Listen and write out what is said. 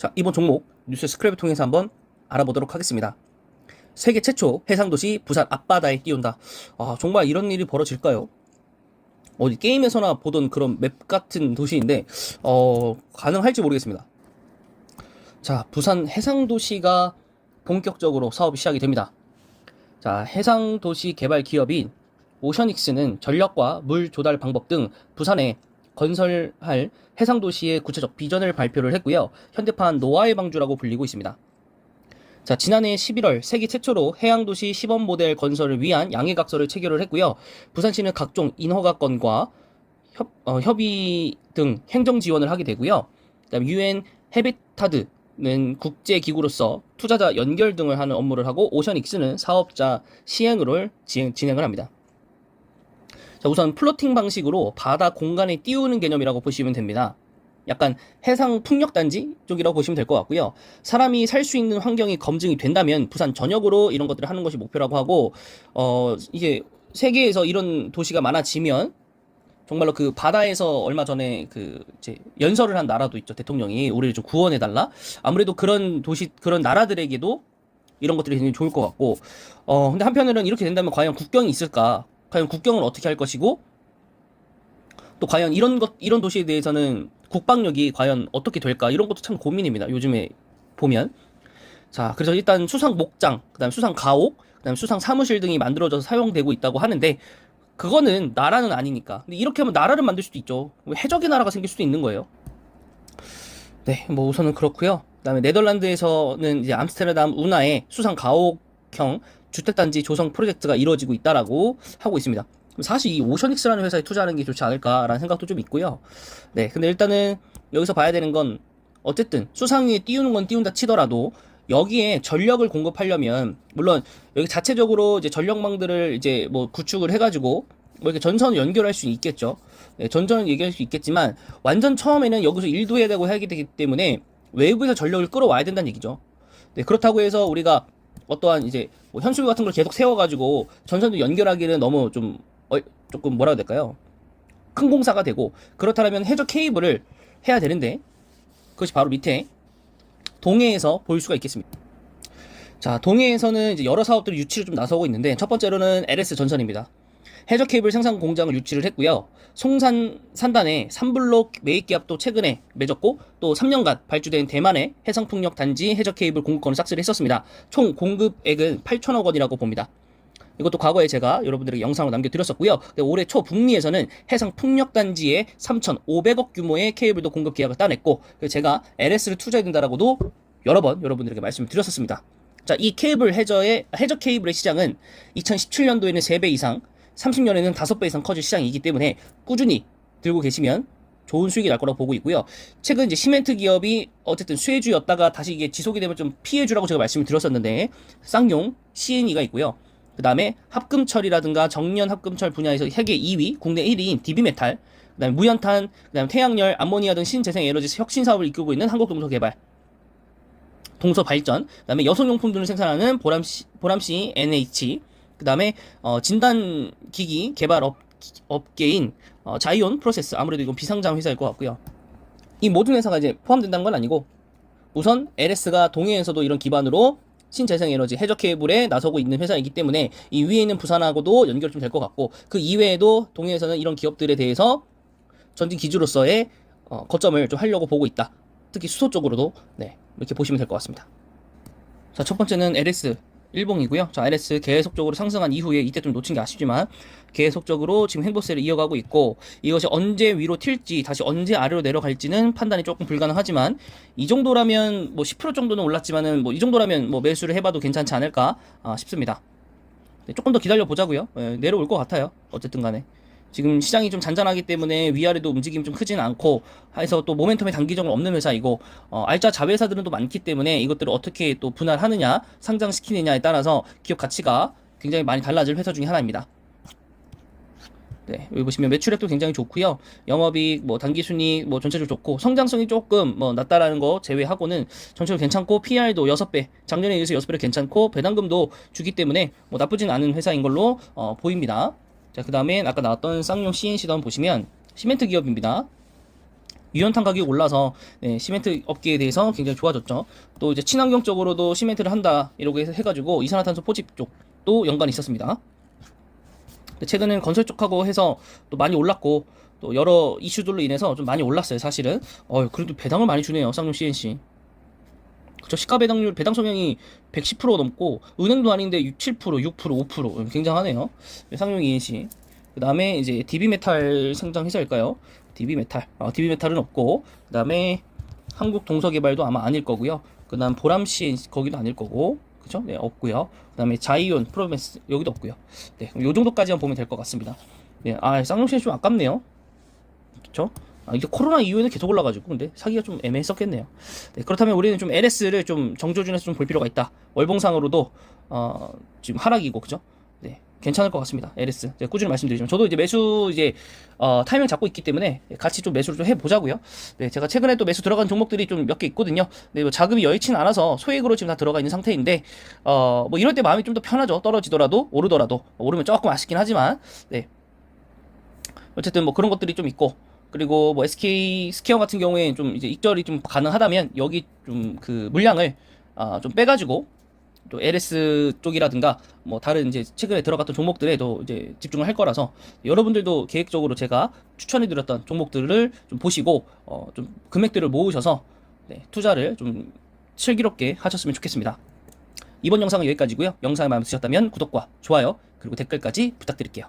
자, 이번 종목 뉴스 스크랩을 통해서 한번 알아보도록 하겠습니다. 세계 최초 해상도시 부산 앞바다에 띄운다. 아, 정말 이런 일이 벌어질까요? 어디 게임에서나 보던 그런 맵 같은 도시인데 가능할지 모르겠습니다. 자, 부산 해상도시가 본격적으로 사업이 시작이 됩니다. 자, 해상도시 개발 기업인 오션익스는 전력과 물 조달 방법 등 부산에 건설할 해상도시의 구체적 비전을 발표를 했고요. 현대판 노아의 방주라고 불리고 있습니다. 자, 지난해 11월 세계 최초로 해양도시 시범 모델 건설을 위한 양해각서를 체결을 했고요. 부산시는 각종 인허가권과 협의 등 행정 지원을 하게 되고요. 그다음 UN 헤비타드는 국제기구로서 투자자 연결 등을 하는 업무를 하고 오션익스는 사업자 시행을 진행을 합니다. 자, 우선 플로팅 방식으로 바다 공간에 띄우는 개념이라고 보시면 됩니다. 약간 해상 풍력단지 쪽이라고 보시면 될 것 같고요. 사람이 살 수 있는 환경이 검증이 된다면 부산 전역으로 이런 것들을 하는 것이 목표라고 하고, 이게 세계에서 이런 도시가 많아지면 정말로 그 바다에서 얼마 전에 이제 연설을 한 나라도 있죠. 대통령이 우리를 좀 구원해달라. 아무래도 그런 도시, 그런 나라들에게도 이런 것들이 굉장히 좋을 것 같고, 근데 한편으로는 이렇게 된다면 과연 국경이 있을까? 과연 국경을 어떻게 할 것이고, 또 과연 이런 도시에 대해서는 국방력이 과연 어떻게 될까? 이런 것도 참 고민입니다. 요즘에 보면. 자, 그래서 일단 수상 목장, 그 다음 수상 가옥, 그 다음 수상 사무실 등이 만들어져서 사용되고 있다고 하는데, 그거는 나라는 아니니까. 근데 이렇게 하면 나라를 만들 수도 있죠. 해적의 나라가 생길 수도 있는 거예요. 네, 뭐 우선은 그렇고요. 그 다음에 네덜란드에서는 이제 암스테르담 운하에 수상 가옥형 주택단지 조성 프로젝트가 이루어지고 있다라고 하고 있습니다. 사실 이 오션익스라는 회사에 투자하는 게 좋지 않을까라는 생각도 좀 있고요. 네, 근데 일단은 여기서 봐야 되는 건 어쨌든 수상 위에 띄우는 건 띄운다 치더라도 여기에 전력을 공급하려면 물론 여기 자체적으로 이제 전력망들을 이제 뭐 구축을 해가지고 뭐 이렇게 전선을 연결할 수 있겠죠. 네, 전선을 얘기할 수 있겠지만 완전 처음에는 여기서 일도 해야 되고 하기 되기 때문에 외부에서 전력을 끌어와야 된다는 얘기죠. 네, 그렇다고 해서 우리가 어떠한 이제 뭐 현수막 같은 걸 계속 세워가지고 전선도 연결하기는 너무 좀 조금 뭐라 해야 될까요? 큰 공사가 되고 그렇다면 해저 케이블을 해야 되는데 그것이 바로 밑에 동해에서 볼 수가 있겠습니다. 자, 동해에서는 이제 여러 사업들이 유치를 좀 나서고 있는데 첫 번째로는 LS 전선입니다. 해저 케이블 생산 공장을 유치를 했고요. 송산 산단에 3블록 매입 계약도 최근에 맺었고 또 3년간 발주된 대만의 해상풍력 단지 해저 케이블 공급권을 싹쓸이 했었습니다. 총 공급액은 8천억 원이라고 봅니다. 이것도 과거에 제가 여러분들에게 영상으로 남겨드렸었고요. 올해 초 북미에서는 해상 풍력단지에 3,500억 규모의 케이블도 공급 계약을 따냈고 제가 LS를 투자해야 된다라고도 여러 번 여러분들에게 말씀을 드렸었습니다. 자, 이 케이블 해저 케이블의 시장은 2017년도에는 3배 이상, 30년에는 5배 이상 커질 시장이기 때문에 꾸준히 들고 계시면 좋은 수익이 날 거라고 보고 있고요. 최근 이제 시멘트 기업이 어쨌든 수혜주였다가 다시 이게 지속이 되면 좀 피해주라고 제가 말씀을 드렸었는데 쌍용, CNE가 있고요. 그 다음에 합금철이라든가 정년 합금철 분야에서 세계 2위, 국내 1위인 DB메탈, 그 다음에 무연탄, 그 다음에 태양열, 암모니아 등 신재생 에너지 혁신 사업을 이끌고 있는 한국동서개발, 동서발전, 그 다음에 여성용품 등을 생산하는 보람씨 NH, 그 다음에 진단기기 개발 업계인 자이온 프로세스, 아무래도 이건 비상장 회사일 것 같고요. 이 모든 회사가 이제 포함된다는 건 아니고 우선 LS가 동해에서도 이런 기반으로 신재생에너지 해저 케이블에 나서고 있는 회사이기 때문에 이 위에 있는 부산하고도 연결 좀 될 것 같고 그 이외에도 동해에서는 이런 기업들에 대해서 전진 기주로서의 거점을 좀 하려고 보고 있다. 특히 수소 쪽으로도 네, 이렇게 보시면 될 것 같습니다. 자, 첫 번째는 LS 일봉이고요. 자, LS 계속적으로 상승한 이후에 이때 좀 놓친 게 아쉽지만 계속적으로 지금 횡보세를 이어가고 있고 이것이 언제 위로 튈지 다시 언제 아래로 내려갈지는 판단이 조금 불가능하지만 이 정도라면 뭐 10% 정도는 올랐지만은 뭐 이 정도라면 뭐 매수를 해봐도 괜찮지 않을까 싶습니다. 네, 조금 더 기다려 보자고요. 네, 내려올 것 같아요. 어쨌든 간에 지금 시장이 좀 잔잔하기 때문에 위아래도 움직임이 좀 크진 않고 해서 또 모멘텀이 단기적으로 없는 회사이고 알짜 자회사들은 또 많기 때문에 이것들을 어떻게 또 분할하느냐 상장시키느냐에 따라서 기업 가치가 굉장히 많이 달라질 회사 중에 하나입니다. 네, 여기 보시면 매출액도 굉장히 좋고요. 영업이익, 뭐 단기순이익, 뭐 전체적으로 좋고 성장성이 조금 뭐 낮다라는 거 제외하고는 전체적으로 괜찮고 PR도 6배, 작년에 비해서 6배로 괜찮고 배당금도 주기 때문에 뭐 나쁘진 않은 회사인 걸로 보입니다. 자, 그 다음에 아까 나왔던 쌍용 CNC도 한번 보시면 시멘트 기업입니다. 유연탄 가격이 올라서 네, 시멘트 업계에 대해서 굉장히 좋아졌죠. 또 이제 친환경적으로도 시멘트를 한다 이러고 해가지고 이산화탄소 포집 쪽도 연관이 있었습니다. 최근에는 건설 쪽하고 해서 또 많이 올랐고 또 여러 이슈들로 인해서 좀 많이 올랐어요. 사실은 그래도 배당을 많이 주네요. 쌍용 CNC. 그쵸, 시가 배당률, 배당 성향이 110% 넘고 은행도 아닌데 7%, 6%, 5% 굉장하네요. 쌍용 ENC. 그 다음에 이제 DB메탈 생산 회사일까요? DB메탈. DB메탈은 없고, 그 다음에 한국동서개발도 아마 아닐 거고요. 그 다음 보람시 거기도 아닐 거고, 그죠? 네, 없고요. 그 다음에 자이온, 프로메스 여기도 없고요. 네, 요 정도까지만 보면 될 것 같습니다. 네, 쌍용 CNC 좀 아깝네요. 그쵸? 이게 코로나 이후에는 계속 올라가지고 근데 사기가 좀 애매했었겠네요. 네, 그렇다면 우리는 좀 LS를 좀 정조준에서 좀 볼 필요가 있다. 월봉상으로도 지금 하락이고 그죠? 네, 괜찮을 것 같습니다. LS 제가 꾸준히 말씀드리지만 저도 이제 매수 이제 타이밍 잡고 있기 때문에 같이 좀 매수를 좀 해보자고요. 네, 제가 최근에 또 매수 들어간 종목들이 좀 몇 개 있거든요. 네, 뭐 자금이 여의치는 않아서 소액으로 지금 다 들어가 있는 상태인데 뭐 이럴 때 마음이 좀 더 편하죠. 떨어지더라도 오르더라도 오르면 조금 아쉽긴 하지만 네. 어쨌든 뭐 그런 것들이 좀 있고 그리고 뭐 SK 스퀘어 같은 경우에 좀 이제 익절이 좀 가능하다면 여기 좀 그 물량을 좀 빼가지고 또 LS 쪽이라든가 뭐 다른 이제 최근에 들어갔던 종목들에도 이제 집중을 할 거라서 여러분들도 계획적으로 제가 추천해드렸던 종목들을 좀 보시고 좀 금액들을 모으셔서 네, 투자를 좀 슬기롭게 하셨으면 좋겠습니다. 이번 영상은 여기까지고요. 영상이 마음에 드셨다면 구독과 좋아요 그리고 댓글까지 부탁드릴게요.